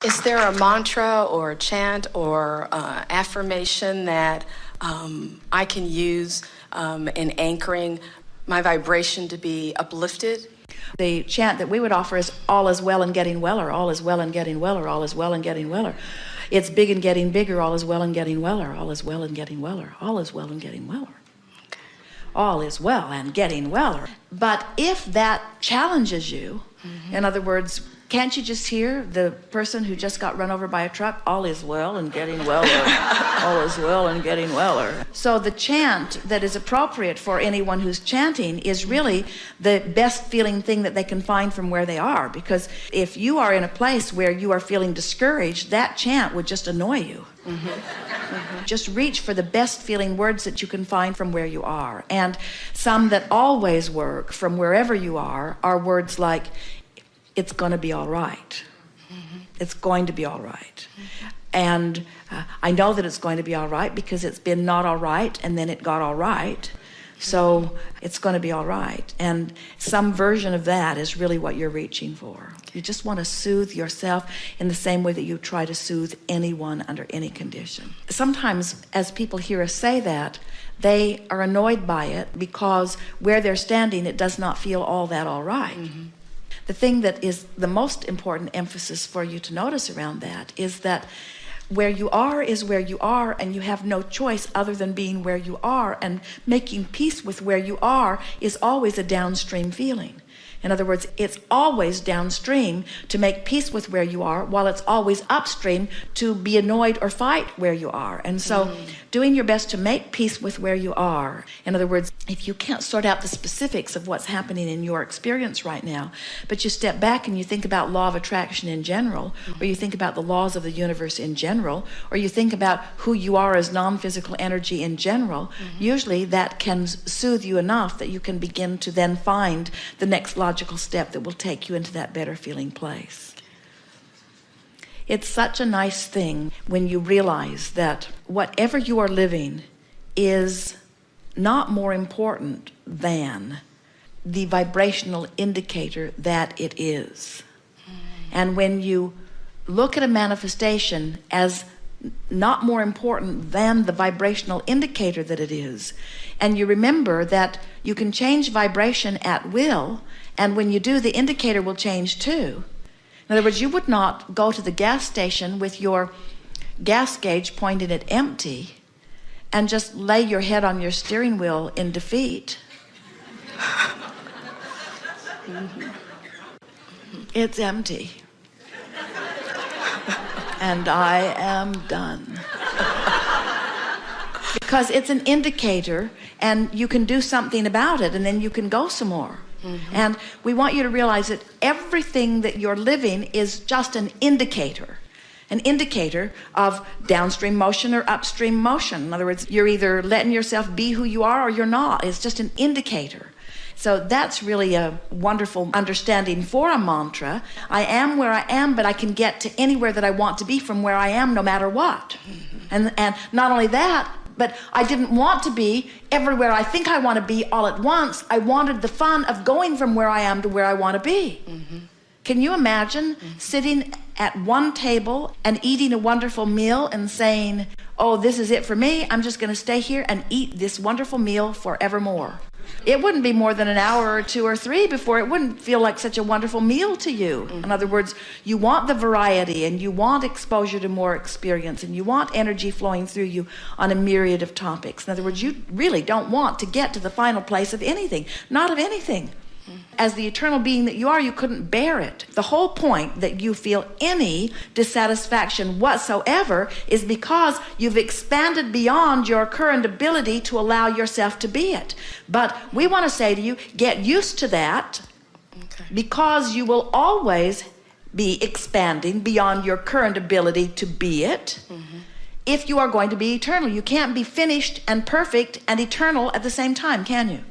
Is there a mantra or a chant or affirmation that I can use in anchoring my vibration to be uplifted? The chant that we would offer is all is well and getting weller, all is well and getting weller, all is well and getting weller. It's big and getting bigger, all is well and getting weller, all is well and getting weller, all is well and getting weller. Okay. All is well and getting weller. But if that challenges you, in other words, can't you just hear the person who just got run over by a truck? All is well and getting weller. All is well and getting weller. So the chant that is appropriate for anyone who's chanting is really the best feeling thing that they can find from where they are. Because if you are in a place where you are feeling discouraged, that chant would just annoy you. Just reach for the best feeling words that you can find from where you are. And some that always work from wherever you are words like, it's going to be all right. It's going to be all right. And I know that it's going to be all right because it's been not all right and then it got all right. So it's going to be all right. And some version of that is really what you're reaching for. You just want to soothe yourself in the same way that you try to soothe anyone under any condition. Sometimes as people hear us say that, they are annoyed by it because where they're standing, it does not feel all that all right. The thing that is the most important emphasis for you to notice around that is that where you are is where you are, and you have no choice other than being where you are, and making peace with where you are is always a downstream feeling. In other words, it's always downstream to make peace with where you are, while it's always upstream to be annoyed or fight where you are. And so doing your best to make peace with where you are. In other words, if you can't sort out the specifics of what's happening in your experience right now, but you step back and you think about law of attraction in general, or you think about the laws of the universe in general, or you think about who you are as non-physical energy in general, usually that can soothe you enough that you can begin to then find the next logical step that will take you into that better feeling place. It's such a nice thing when you realize that whatever you are living is not more important than the vibrational indicator that it is. And when you look at a manifestation as not more important than the vibrational indicator that it is, and you remember that you can change vibration at will, and when you do, the indicator will change too. In other words, you would not go to the gas station with your gas gauge pointed at empty and just lay your head on your steering wheel in defeat. It's empty. And I am done. Because it's an indicator, and you can do something about it, and then you can go some more. And we want you to realize that everything that you're living is just an indicator of downstream motion or upstream motion. In other words, you're either letting yourself be who you are or you're not. It's just an indicator. So that's really a wonderful understanding for a mantra. I am where I am, but I can get to anywhere that I want to be from where I am, no matter what. And not only that, but I didn't want to be everywhere I think I want to be all at once. I wanted the fun of going from where I am to where I want to be. Can you imagine sitting at one table and eating a wonderful meal and saying, oh, this is it for me. I'm just going to stay here and eat this wonderful meal forevermore. It wouldn't be more than an hour or 2 or 3 before it wouldn't feel like such a wonderful meal to you. In other words, you want the variety, and you want exposure to more experience, and you want energy flowing through you on a myriad of topics. In other words, you really don't want to get to the final place of anything, not of anything. As the eternal being that you are, you couldn't bear it. The whole point that you feel any dissatisfaction whatsoever is because you've expanded beyond your current ability to allow yourself to be it. But we want to say to you, get used to that, because you will always be expanding beyond your current ability to be it. If you are going to be eternal, you can't be finished and perfect and eternal at the same time, can you?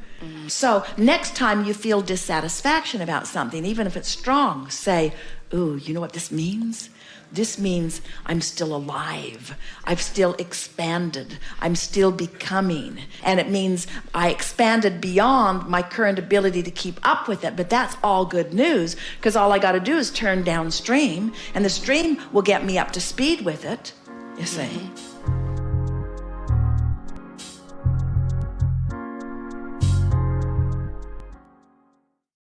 So next time you feel dissatisfaction about something, even if it's strong, say, ooh, you know what this means? This means I'm still alive. I've still expanded. I'm still becoming. And it means I expanded beyond my current ability to keep up with it. But that's all good news, because all I got to do is turn downstream, and the stream will get me up to speed with it, you see.